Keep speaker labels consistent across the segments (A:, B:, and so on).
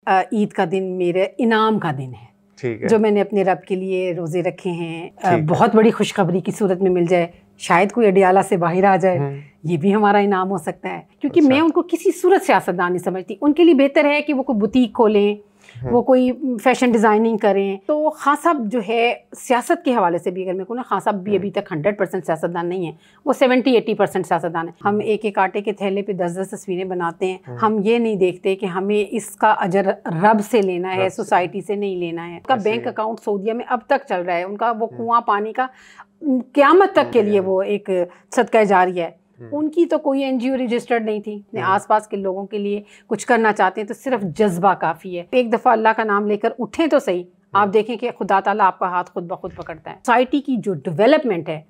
A: ईद का दिन मेरे इनाम का दिन है,
B: ठीक है,
A: जो मैंने अपने रब के लिए रोज़े रखे हैं। बहुत बड़ी खुशखबरी की सूरत में मिल जाए, शायद कोई अडियाला से बाहर आ जाए, ये भी हमारा इनाम हो सकता है। क्योंकि मैं उनको किसी सूरत सियासतदान नहीं समझती। उनके लिए बेहतर है कि वो कोई बुटीक खोलें, वो कोई फैशन डिज़ाइनिंग करें। तो खान साहब जो है सियासत के हवाले से भी अगर मैं कहूँ ना, खान साहब भी अभी तक 100% सियासतदान नहीं है, वो 70-80% सियासतदान है। हम एक एक आटे के थैले पे 10-10 तस्वीरें बनाते हैं। हम ये नहीं देखते कि हमें इसका अजर रब से लेना है, सोसाइटी से नहीं लेना है। उनका बैंक अकाउंट सऊदीया में अब तक चल रहा है, उनका वो कुआं पानी का क़यामत तक के लिए वो एक सदका जारिया है। उनकी तो कोई एनजीओ रजिस्टर्ड नहीं थी। अपने आसपास के लोगों के लिए कुछ करना चाहते हैं तो सिर्फ जज्बा काफ़ी है। एक दफ़ा अल्लाह का नाम लेकर उठें तो सही, आप देखें कि खुदा ताला आपका हाथ खुद ब खुद पकड़ता है। सोसाइटी की जो डेवलपमेंट है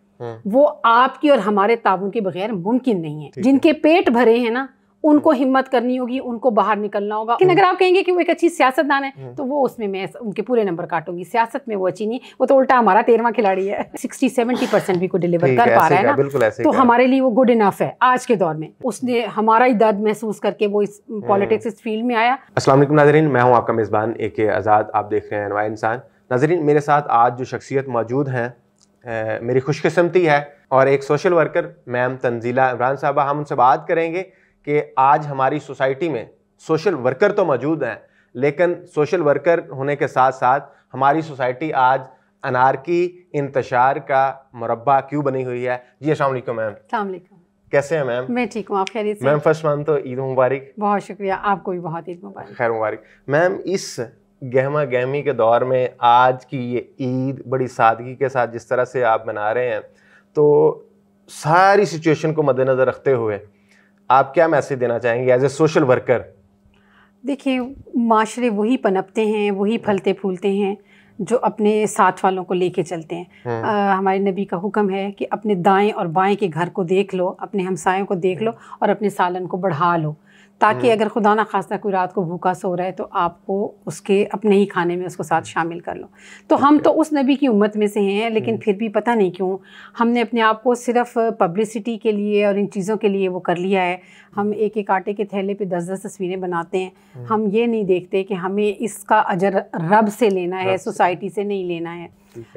A: वो आपकी और हमारे ताउन के बगैर मुमकिन नहीं है। जिनके पेट भरे हैं ना, उनको हिम्मत करनी होगी, उनको बाहर निकलना होगा। लेकिन अगर आप कहेंगे कि वो एक अच्छी सियासतदान है तो वो उसमें मैं उनके पूरे नंबर काटूंगी। सियासत में वो अच्छी नहीं, वो तो उल्टा हमारा 13वां खिलाड़ी है। 60-70% भी को डिलीवर कर पा रहा है ना, तो हमारे लिए वो गुड इनफ है आज के दौर में। उसने हमारा ही दर्द महसूस करके वो इस पॉलिटिक्स इस फील्ड में आया।
B: अस्सलाम वालेकुम नाज़रीन, मैं हूँ आपका मेज़बान AK आज़ाद। आप देख रहे हैं अनवाए इंसान। नाज़रीन, मेरे साथ आज जो शख्सियत मौजूद हैं, मेरी खुशकिस्मती है, और एक social worker ma'am Tanzila Imran साहबा। हम उनसे बात करेंगे कि आज हमारी सोसाइटी में सोशल वर्कर तो मौजूद हैं, लेकिन सोशल वर्कर होने के साथ साथ हमारी सोसाइटी आज अनारकी इंतशार का मुरब्बा क्यों बनी हुई है। जी अस्सलाम वालेकुम मैम।
A: अस्सलाम वालेकुम।
B: कैसे हैं मैम?
A: मैं ठीक हूँ, आप खैरियत से?
B: मैम फर्स्ट वन तो ईद मुबारक।
A: बहुत शुक्रिया, आपको भी बहुत ईद मुबारक।
B: खैर मुबारक। मैम, इस गहमा गहमी के दौर में आज की ये ईद बड़ी सादगी के साथ जिस तरह से आप मना रहे हैं, तो सारी सिचुएशन को मद्देनज़र रखते हुए आप क्या मैसेज देना चाहेंगे एज ए सोशल वर्कर?
A: देखिए, माशरे वही पनपते हैं, वही फलते फूलते हैं जो अपने साथ वालों को लेके चलते हैं। हमारे नबी का हुक्म है कि अपने दाएं और बाएं के घर को देख लो, अपने हमसायों को देख लो और अपने सालन को बढ़ा लो, ताकि अगर खुदा ना खास्ता कोई रात को भूखा सो रहा है तो आपको उसके अपने ही खाने में उसको साथ शामिल कर लो। तो हम तो उस नबी की उम्मत में से हैं, लेकिन फिर भी पता नहीं क्यों हमने अपने आप को सिर्फ पब्लिसिटी के लिए और इन चीज़ों के लिए वो कर लिया है। हम एक एक आटे के थैले पे 10-10 तस्वीरें बनाते हैं। हम ये नहीं देखते कि हमें इसका अजर रब से लेना है, सोसाइटी से नहीं लेना है।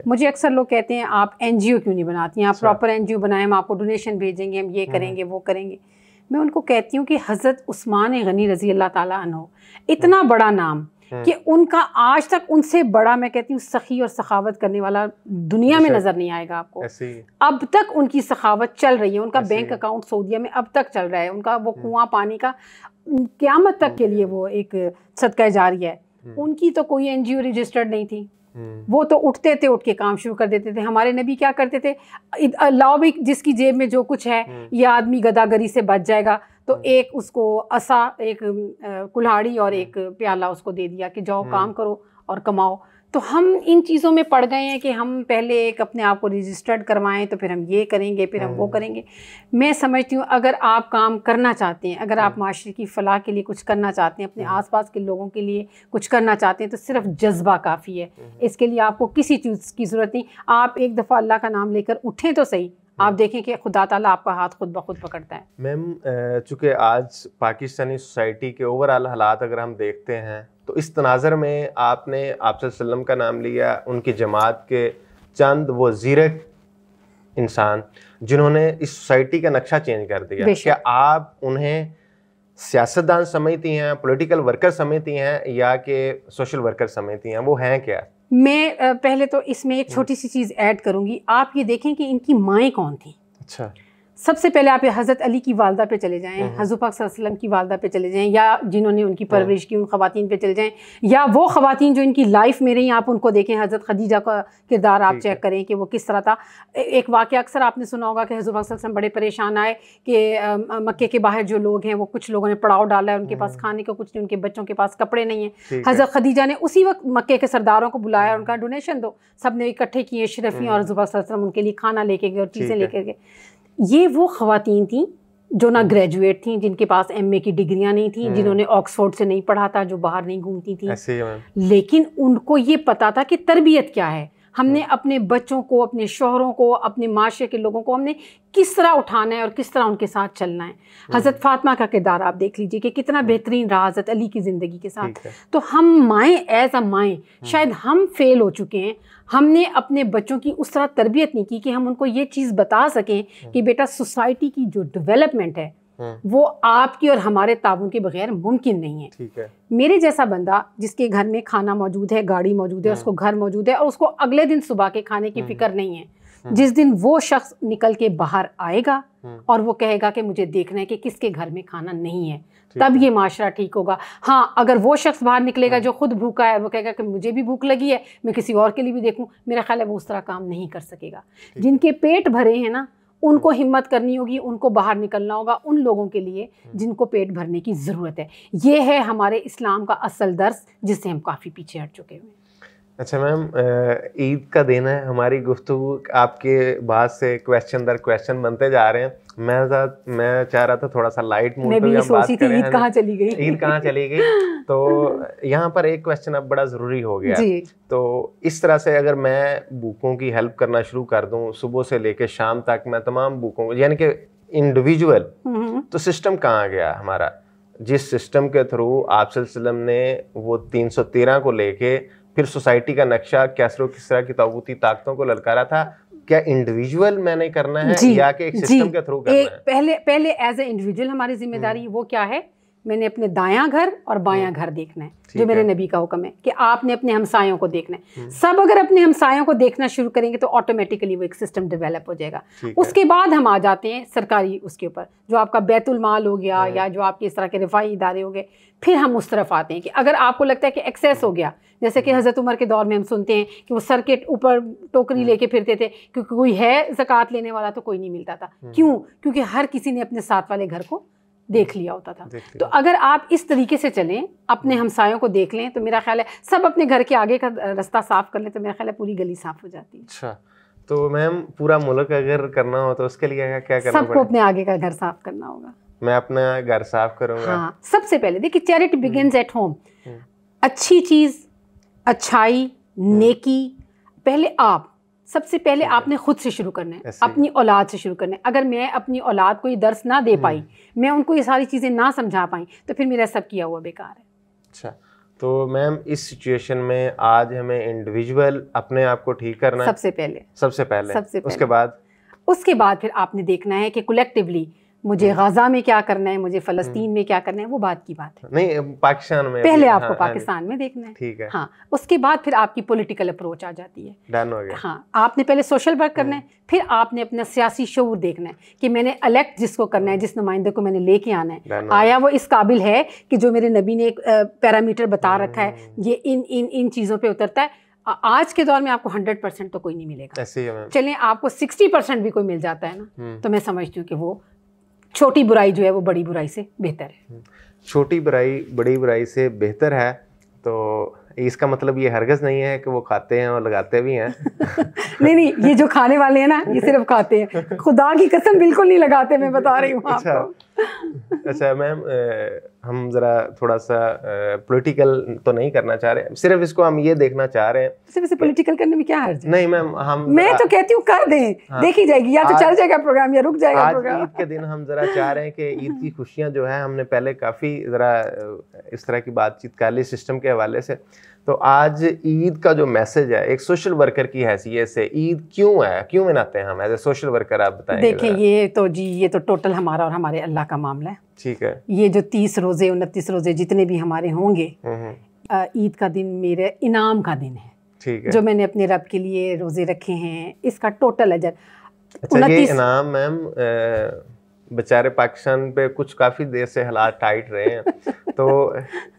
A: मुझे अक्सर लोग कहते हैं आप NGO क्यों नहीं बनाती हैं, आप प्रॉपर NGO बनाएं, हम आपको डोनेशन भेजेंगे, हम ये करेंगे वो करेंगे। मैं उनको कहती हूँ कि हज़रत उस्मान गनी रज़ी अल्लाह ताला अन्हु, इतना बड़ा नाम कि उनका आज तक उनसे बड़ा, मैं कहती हूँ, सखी और सखावत करने वाला दुनिया में नज़र नहीं आएगा आपको। अब तक उनकी सखावत चल रही है, उनका बैंक अकाउंट सऊदीया में अब तक चल रहा है, उनका वो कुआं पानी का क़यामत तक के लिए वो एक सदका जारिया है। उनकी तो कोई NGO रजिस्टर्ड नहीं थी, वो तो उठते थे, उठ के काम शुरू कर देते थे। हमारे नबी क्या करते थे, लाओ भी जिसकी जेब में जो कुछ है, ये आदमी गदागरी से बच जाएगा, तो एक उसको असा, एक कुल्हाड़ी और एक प्याला उसको दे दिया कि जाओ काम करो और कमाओ। तो हम इन चीज़ों में पड़ गए हैं कि हम पहले एक अपने आप को रजिस्टर्ड करवाएं, तो फिर हम ये करेंगे, फिर हम वो करेंगे। मैं समझती हूँ अगर आप काम करना चाहते हैं, अगर आप माशरे की फलाह के लिए कुछ करना चाहते हैं, अपने आसपास के लोगों के लिए कुछ करना चाहते हैं, तो सिर्फ जज्बा काफ़ी है। इसके लिए आपको किसी चीज़ की ज़रूरत नहीं। आप एक दफ़ा अल्लाह का नाम लेकर उठें तो सही, आप देखें कि खुदा ताला आपका हाथ खुद ब खुद पकड़ता है।
B: मैम, चूँकि आज पाकिस्तानी सोसाइटी के ओवरऑल हालात अगर हम देखते हैं, तो इस तनाज़र में आपने आप सल्लम का नाम लिया, उनकी जमात के चंद वो ज़ीरक इंसान जिन्होंने इस सोसाइटी का नक्शा चेंज कर दिया, क्या आप उन्हें सियासतदान समझती हैं, पॉलिटिकल वर्कर समझती हैं, या कि सोशल वर्कर समझती हैं? वो हैं क्या?
A: मैं पहले तो इसमें एक छोटी सी चीज़ ऐड करूँगी। आप ये देखें कि इनकी माएँ कौन थी।
B: अच्छा,
A: सबसे पहले आप हज़रत अली की वालदा पे चले जाएं, हज़रत पाक सल्लल्लाहु अलैहि वसल्लम की वालदा पे चले जाएं, या जिन्होंने उनकी परवरिश की उन ख़वातीन पे चले जाएं, या वो ख़वातीन जो इनकी लाइफ में रही, आप उनको देखें। हज़रत खदीजा का किरदार आप चेक करें कि वो किस तरह था। एक वाक़या अक्सर आपने सुना होगा कि हज़रत पाक सल्लल्लाहु अलैहि वसल्लम बड़े परेशान आए कि मक्के के बाहर जो लोग हैं वो कुछ लोगों ने पड़ाव डाला है, उनके पास खाने को कुछ नहीं, उनके बच्चों के पास कपड़े नहीं हैं। हज़रत खदीजा ने उसी वक्त मक्के के सरदारों को बुलाया, उनका डोनेशन दो, सब ने इकट्ठे किए शरफ़ी, और हज़रत पाक सल्लल्लाहु अलैहि वसल्लम उनके लिए खाना लेके गए और चीज़ें लेके गए। ये वो ख़वातीन थी जो ना ग्रेजुएट थी, जिनके पास MA की डिग्रियां नहीं थी, जिन्होंने ऑक्सफोर्ड से नहीं पढ़ा था, जो बाहर नहीं घूमती थी, लेकिन उनको ये पता था कि तरबियत क्या है। हमने अपने बच्चों को, अपने शौहरों को, अपने माशरे के लोगों को हमने किस तरह उठाना है और किस तरह उनके साथ चलना है। हज़रत फातिमा का किरदार आप देख लीजिए कि कितना बेहतरीन रहा हज़रत अली की ज़िंदगी के साथ। तो हम माएँ एज अ माएँ शायद हम फेल हो चुके हैं, हमने अपने बच्चों की उस तरह तरबियत नहीं की कि हम उनको ये चीज़ बता सकें कि बेटा सोसाइटी की जो डेवलपमेंट है वो आपकी और हमारे ताबून के बगैर मुमकिन नहीं है।
B: ठीक है।
A: मेरे जैसा बंदा जिसके घर में खाना मौजूद है, गाड़ी मौजूद है, उसको घर मौजूद है और उसको अगले दिन सुबह के खाने की फिक्र नहीं है, जिस दिन वो शख्स निकल के बाहर आएगा और वो कहेगा कि मुझे देखना है कि किसके घर में खाना नहीं है, तब ये माशरा ठीक होगा। हाँ, अगर वो शख्स बाहर निकलेगा जो खुद भूखा है, वो कहेगा कि मुझे भी भूख लगी है, मैं किसी और के लिए भी देखूं, मेरा ख्याल है वो उस तरह काम नहीं कर सकेगा। जिनके पेट भरे हैं ना, उनको हिम्मत करनी होगी, उनको बाहर निकलना होगा उन लोगों के लिए जिनको पेट भरने की ज़रूरत है। ये है हमारे इस्लाम का असल दर्स जिससे हम काफ़ी पीछे हट चुके हुए हैं।
B: अच्छा मैम, ईद का दिन है, हमारी गुफ्तगू आपके बाद से क्वेश्चन दर क्वेश्चन बनते जा रहे हैं। मैं चाह रहा था थोड़ा सा लाइट मूड पे हम बात करें।
A: ईद कहाँ चली गई,
B: ईद कहाँ चली गई। तो यहाँ पर एक क्वेश्चन अब बड़ा ज़रूरी हो गया जी। तो इस तरह से अगर मैं भूखों की हेल्प करना शुरू कर दूँ, सुबह से लेकर शाम तक मैं तमाम भूखों को, यानी कि इंडिविजुअल, तो सिस्टम कहाँ गया हमारा? जिस सिस्टम के थ्रू आप सल्लल्लाहु अलैहि वसल्लम ने वो 313 को लेके फिर सोसाइटी का नक्शा कैसरों किस तरह की तागूती ताकतों को ललकारा था, क्या इंडिविजुअल मैंने करना है या कि एक सिस्टम के थ्रू करना है?
A: पहले एज ए इंडिविजुअल हमारी जिम्मेदारी वो क्या है, मैंने अपने दायां घर और बायां घर देखना है, जो मेरे नबी का हुक्म है कि आपने अपने हमसायों को देखना है। सब अगर अपने हमसायों को देखना शुरू करेंगे तो ऑटोमेटिकली वो एक सिस्टम डेवलप हो जाएगा। उसके बाद हम आ जाते हैं सरकारी, उसके ऊपर जो आपका बैतुल माल हो गया या जो आपके इस तरह के रिफाई इदारे हो गए, फिर हम उस तरफ आते हैं कि अगर आपको लगता है कि एक्सेस हो गया, जैसे कि हज़रत उमर के दौर में हम सुनते हैं कि वो सर के ऊपर टोकरी लेके फिरते थे क्योंकि कोई है ज़कात लेने वाला तो कोई नहीं मिलता था। क्यों? क्योंकि हर किसी ने अपने साथ वाले घर को देख लिया होता था। तो अगर आप इस तरीके से चलें, अपने हमसायों को देख लें, तो मेरा ख्याल है सब अपने घर के आगे का रास्ता साफ कर लें तो मेरा ख्याल है पूरी गली साफ हो जाती है।
B: अच्छा, तो मैम पूरा मुल्क अगर करना हो तो उसके लिए क्या करना पड़ेगा?
A: सबको अपने आगे का घर साफ करना होगा।
B: मैं अपना घर साफ करूंगा।
A: हाँ, सबसे पहले देखिए, चैरिटी बिगिंस एट होम। अच्छी चीज़, अच्छाई, नेकी पहले आप, सबसे पहले आपने खुद से शुरू करना है, अपनी औलाद से शुरू करना है। अगर मैं अपनी औलाद को ये दर्स ना दे पाई, मैं उनको ये सारी चीज़ें ना समझा पाई, तो फिर मेरा सब किया हुआ बेकार है।
B: अच्छा, तो मैम इस सिचुएशन में आज हमें इंडिविजुअल अपने आप को ठीक करना है सबसे पहले। उसके बाद फिर आपने देखना है कि कलेक्टिवली मुझे गाजा में क्या करना है, मुझे फ़लस्तीन में क्या करना है, वो बात की बात है। नहीं, पाकिस्तान में
A: पहले आपको पाकिस्तान में देखना है।
B: ठीक है।
A: हाँ, उसके बाद फिर आपकी पॉलिटिकल अप्रोच आ जाती है।
B: डन हो गया।
A: हाँ, आपने पहले सोशल वर्क करना है, फिर आपने अपना सियासी शऊर देखना है कि मैंने इलेक्ट जिसको करना है, जिस नुमाइंदे को मैंने लेके आना है, आया वो इस काबिल है कि जो मेरे नबी ने एक पैरामीटर बता रखा है, ये इन चीज़ों पर उतरता है। आज के दौर में आपको 100% तो कोई नहीं मिलेगा। चलें, आपको 60% भी कोई मिल जाता है ना, तो मैं समझती हूँ कि वो छोटी बुराई जो है वो बड़ी बुराई से बेहतर है।
B: छोटी बुराई बड़ी बुराई से बेहतर है, तो इसका मतलब ये हरगज़ नहीं है कि वो खाते हैं और लगाते भी हैं।
A: नहीं, ये जो खाने वाले हैं ना, ये सिर्फ खाते हैं, खुदा की कसम बिल्कुल नहीं लगाते, मैं बता रही हूँ आपको।
B: अच्छा मैम, हम ज़रा थोड़ा सा पॉलिटिकल तो नहीं करना चाह रहे, सिर्फ इसको हम ये देखना चाह रहे हैं।
A: सिर्फ पॉलिटिकल करने में क्या हर्ज है?
B: नहीं मैम,
A: मैं तो कहती हूँ कर दें। हाँ, देखी जाएगी, या तो चल जाएगा प्रोग्राम या रुक जाएगा प्रोग्राम।
B: ईद के दिन हम ज़रा चाह रहे हैं कि ईद की खुशियाँ जो है, हमने पहले काफ़ी ज़रा इस तरह की बातचीत कर ली सिस्टम के हवाले से, तो आज ईद का जो मैसेज है एक सोशल वर्कर की हैसियत से, ईद क्यों है, क्यों मनाते हैं हम एज ए सोशल वर्कर, आप बताएं।
A: देखिए, ये तो टोटल हमारा और हमारे अल्लाह का मामला है।
B: ठीक है।
A: ये जो 30 रोज़े 29 रोज़े जितने भी हमारे होंगे, ईद का दिन मेरे इनाम का दिन है।
B: ठीक है।
A: जो मैंने अपने रब के लिए रोज़े रखे हैं, इसका टोटल अजर।
B: अच्छा, ये इनाम मैम बेचारे पाकिस्तान पे कुछ काफ़ी देर से हालात टाइट रहे हैं, तो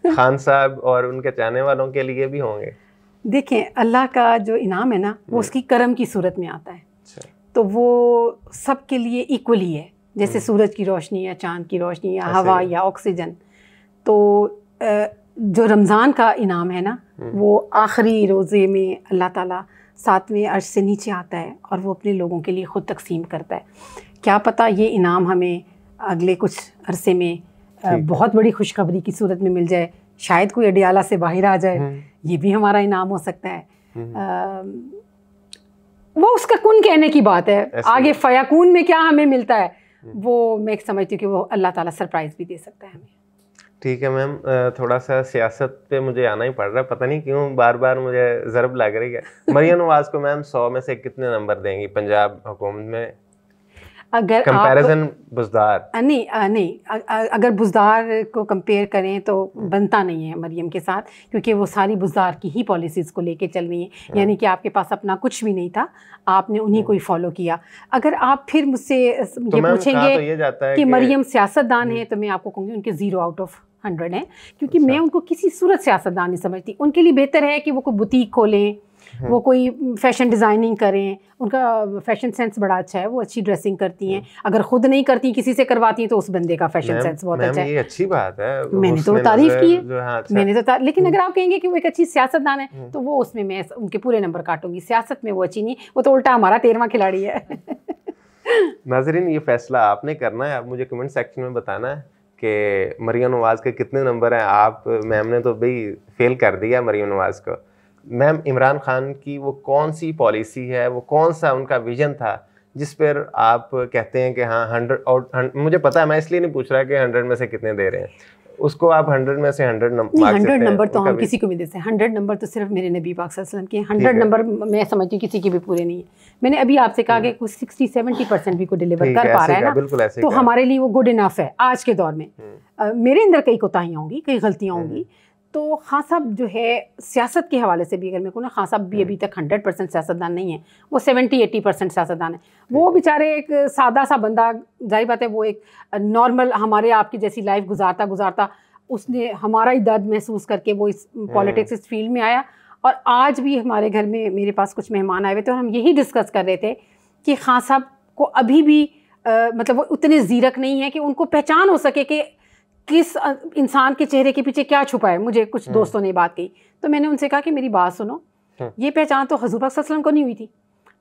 B: खान साहब और उनके चाहने वालों के लिए भी होंगे।
A: देखें, अल्लाह का जो इनाम है ना, वो उसकी करम की सूरत में आता है।
B: अच्छा।
A: तो वो सब के लिए इक्वली है, जैसे सूरज की रोशनी या चाँद की रोशनी या हवा या ऑक्सीजन। तो जो रमज़ान का इनाम है ना, वो आखिरी रोज़े में अल्लाह ताला 7वें अर्श से नीचे आता है और वो अपने लोगों के लिए ख़ुद तकसीम करता है। क्या पता ये इनाम हमें अगले कुछ अरसे में बहुत बड़ी खुशखबरी की सूरत में मिल जाए, शायद कोई अडियाला से बाहर आ जाए, ये भी हमारा इनाम हो सकता है। वो उसका कुन कहने की बात है, आगे फयाकून में क्या हमें मिलता है वो मैं समझती हूँ कि वो अल्लाह ताला सरप्राइज भी दे सकता है हमें।
B: ठीक है मैम, थोड़ा सा सियासत पे मुझे आना ही पड़ रहा है, पता नहीं क्यों बार बार मुझे ज़रब लग रही है। मरियम नवाज को मैम 100 में से कितने नंबर देंगी पंजाब हुकूमत में?
A: अगर
B: कंपैरिजन बुज़दार
A: नहीं, अगर बुज़दार को कंपेयर करें तो बनता नहीं है मरियम के साथ, क्योंकि वो सारी बुज़दार की ही पॉलिसीज़ को लेके चल रही हैं। यानी कि आपके पास अपना कुछ भी नहीं था, आपने उन्हीं को ही फॉलो किया। अगर आप फिर मुझसे ये पूछेंगे कि मरियम सियासतदान है, तो मैं आपको कहूँगी उनके 0 आउट ऑफ 100 हैं, क्योंकि मैं उनको किसी सूरत सियासतदान नहीं समझती। उनके लिए बेहतर है कि वो कोई बुटीक खोलें, वो कोई फैशन डिज़ाइनिंग करें, उनका फैशन सेंस बड़ा अच्छा है, वो अच्छी ड्रेसिंग करती हैं। अगर खुद नहीं करती किसी से करवाती हैं तो उस बंदे का फैशन सेंस बहुत अच्छा है।
B: ये अच्छी बात है,
A: मैंने तो तारीफ की है, मैंने तो लेकिन अगर आप कहेंगे कि वो एक अच्छी सियासतदान है तो वो उसमें मैं उनके पूरे नंबर काटूंगी। सियासत में वो अच्छी नहीं, वो तो उल्टा हमारा 13वां खिलाड़ी है।
B: नाज़रीन, ये फैसला आपने करना है, आप मुझे कमेंट सेक्शन में बताना है कि मरियम नवाज के कितने नंबर हैं। आप मैम ने तो भाई फेल कर दिया मरियम नवाज को। मैम, इमरान खान की वो कौन सी पॉलिसी है, वो कौन सा उनका विजन था जिस पर आप कहते हैं कि हाँ 100 मुझे पता है, मैं इसलिए नहीं पूछ रहा कि 100 में से कितने दे रहे हैं, उसको आप 100 में से 100
A: नंबर तो हम किसी को भी दे सकते हैं। 100 नंबर तो सिर्फ मेरे नबी पाक सल्लल्लाहु अलैहि वसल्लम के 100 नंबर मैं समझती हूँ किसी के भी पूरे नहीं है। मैंने अभी आपसे कहा कि कुछ 60-70% भी को डिलीवर कर पा रहा है ना, तो हमारे लिए वो गुड इनफ है आज के दौर में। मेरे अंदर कई कोताहियाँ होंगी, कई गलतियाँ होंगी। तो खान साहब जो है सियासत के हवाले से भी अगर मैं कहूँ ना, खान साहब भी अभी तक 100% सियासतदान नहीं है, वो 70-80% सियासतदान है। वो बेचारे एक सादा सा बंदा, जाहिर बात है वो एक नॉर्मल हमारे आपकी जैसी लाइफ गुजारता उसने हमारा ही दर्द महसूस करके वो इस पॉलिटिक्स इस फील्ड में आया। और आज भी हमारे घर में मेरे पास कुछ मेहमान आए हुए थे और हम यही डिस्कस कर रहे थे कि खान साहब को अभी भी मतलब वो उतने ज़ीरक नहीं है कि उनको पहचान हो सके कि किस इंसान के चेहरे के पीछे क्या छुपा है। मुझे कुछ दोस्तों ने बात कही तो मैंने उनसे कहा कि मेरी बात सुनो, ये पहचान तो हुज़ूर पाक सल्लल्लाहु अलैहि वसल्लम को नहीं हुई थी।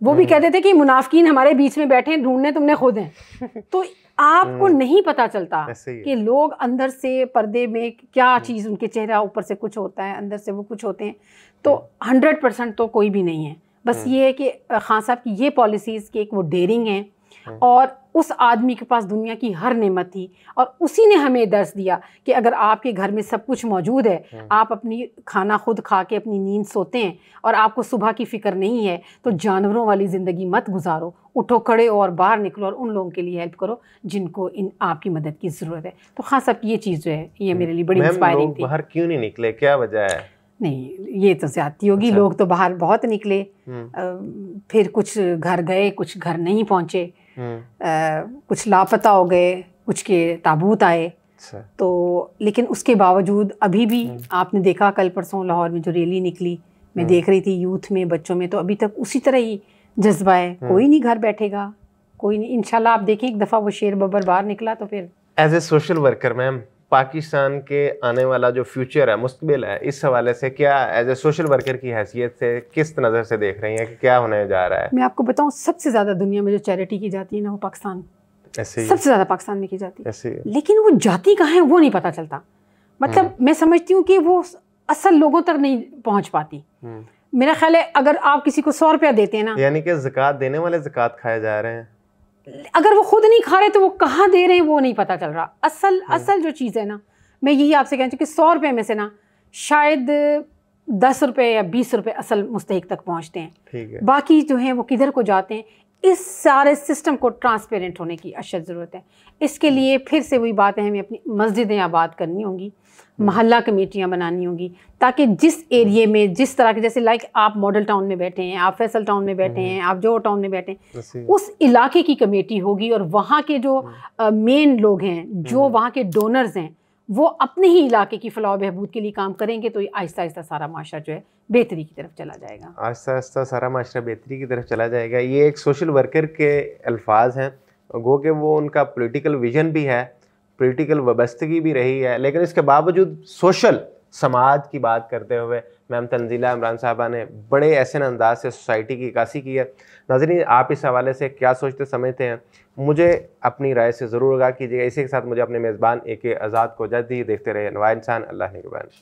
A: वो भी कहते थे कि मुनाफिकीन हमारे बीच में बैठे हैं, ढूंढने तुमने खुद हैं। तो आपको नहीं पता चलता कि लोग अंदर से पर्दे में क्या चीज़, उनके चेहरा ऊपर से कुछ होता है, अंदर से वो कुछ होते हैं। तो 100% तो कोई भी नहीं है। बस ये है कि खान साहब की ये पॉलिसीज़ की एक वो डेयरिंग है और उस आदमी के पास दुनिया की हर नेमत थी और उसी ने हमें दर्स दिया कि अगर आपके घर में सब कुछ मौजूद है, आप अपनी खाना खुद खा के अपनी नींद सोते हैं और आपको सुबह की फ़िक्र नहीं है, तो जानवरों वाली ज़िंदगी मत गुजारो। उठो, खड़े और बाहर निकलो और उन लोगों के लिए हेल्प करो जिनको इन आपकी मदद की ज़रूरत है। तो खान साहब की ये चीज़ जो है ये मेरे लिए बड़ी इंस्पायरिंग थी।
B: बाहर क्यों नहीं निकले, क्या वजह है?
A: नहीं, ये तो ज़्यादती होगी। अच्छा। लोग तो बाहर बहुत निकले, फिर कुछ घर गए, कुछ घर नहीं पहुँचे, कुछ लापता हो गए, कुछ के ताबूत आए। तो लेकिन उसके बावजूद अभी भी आपने देखा कल परसों लाहौर में जो रैली निकली, मैं देख रही थी यूथ में, बच्चों में, तो अभी तक उसी तरह ही जज्बा है। कोई नहीं घर बैठेगा, कोई नहीं। इंशाल्लाह आप देखें एक दफ़ा वो शेर बब्बर बाहर निकला तो फिर।
B: As a social worker ma'am, Pakistan के आने वाला जो फ्यूचर है, मुस्तकबिल है, इस हवाले से क्या एज ए सोशल वर्कर की हैसियत से किस नज़र से देख रही हैं कि क्या होने जा रहा है?
A: मैं आपको बताऊं, सबसे ज़्यादा दुनिया में जो चैरिटी की जाती है ना, वो पाकिस्तान, सबसे ज़्यादा पाकिस्तान में की जाती है। लेकिन वो जाती कहाँ है वो नहीं पता चलता। मतलब मैं समझती हूँ कि वो असल लोगों तक नहीं पहुँच पाती। मेरा ख्याल है अगर आप किसी को 100 रुपया देते हैं ना,
B: यानी कि ज़कात देने वाले ज़कात खाए जा रहे हैं,
A: अगर वो खुद नहीं खा रहे तो वो कहाँ दे रहे हैं वो नहीं पता चल रहा। असल जो चीज़ है ना, मैं यही आपसे कहती हूँ कि 100 रुपये में से ना शायद 10 रुपये या 20 रुपये असल मुस्तहिक तक पहुँचते हैं।
B: ठीक है।
A: बाकी जो है वो किधर को जाते हैं। इस सारे सिस्टम को ट्रांसपेरेंट होने की अशद ज़रूरत है। इसके लिए फिर से वही बात है, हमें अपनी मस्जिदें आबाद करनी होंगी, महल्ला कमेटियाँ बनानी होंगी, ताकि जिस एरिए में जिस तरह के, जैसे लाइक आप मॉडल टाउन में बैठे हैं, आप फैसल टाउन में बैठे हैं, आप जोहर टाउन में बैठे हैं, उस इलाके की कमेटी होगी और वहाँ के जो मेन लोग हैं, जो वहाँ के डोनर्स हैं, वो अपने ही इलाके की फलाह बहबूद के लिए काम करेंगे तो आहिस्ता आहिस्ता सारा माशरा जो है बेहतरी की तरफ चला जाएगा।
B: आहिस्ता आहिस्ता सारा माशरा बेहतरी की तरफ चला जाएगा। ये एक सोशल वर्कर के अल्फाज हैं, गो कि वो उनका पॉलिटिकल विजन भी है, पॉलिटिकल वाबस्तगी भी रही है, लेकिन इसके बावजूद सोशल समाज की बात करते हुए मैम तंजीला इमरान साहबा ने बड़े ऐसे अंदाज से सोसाइटी की इक्कासी की है। नाज़रीन, आप इस हवाले से क्या सोचते समझते हैं, मुझे अपनी राय से ज़रूर आगाह कीजिएगा। इसी के साथ मुझे अपने मेज़बान AK आज़ाद को इजाज़त दी। देखते रहे नवाया इंसान। अल्लाह निगहबान।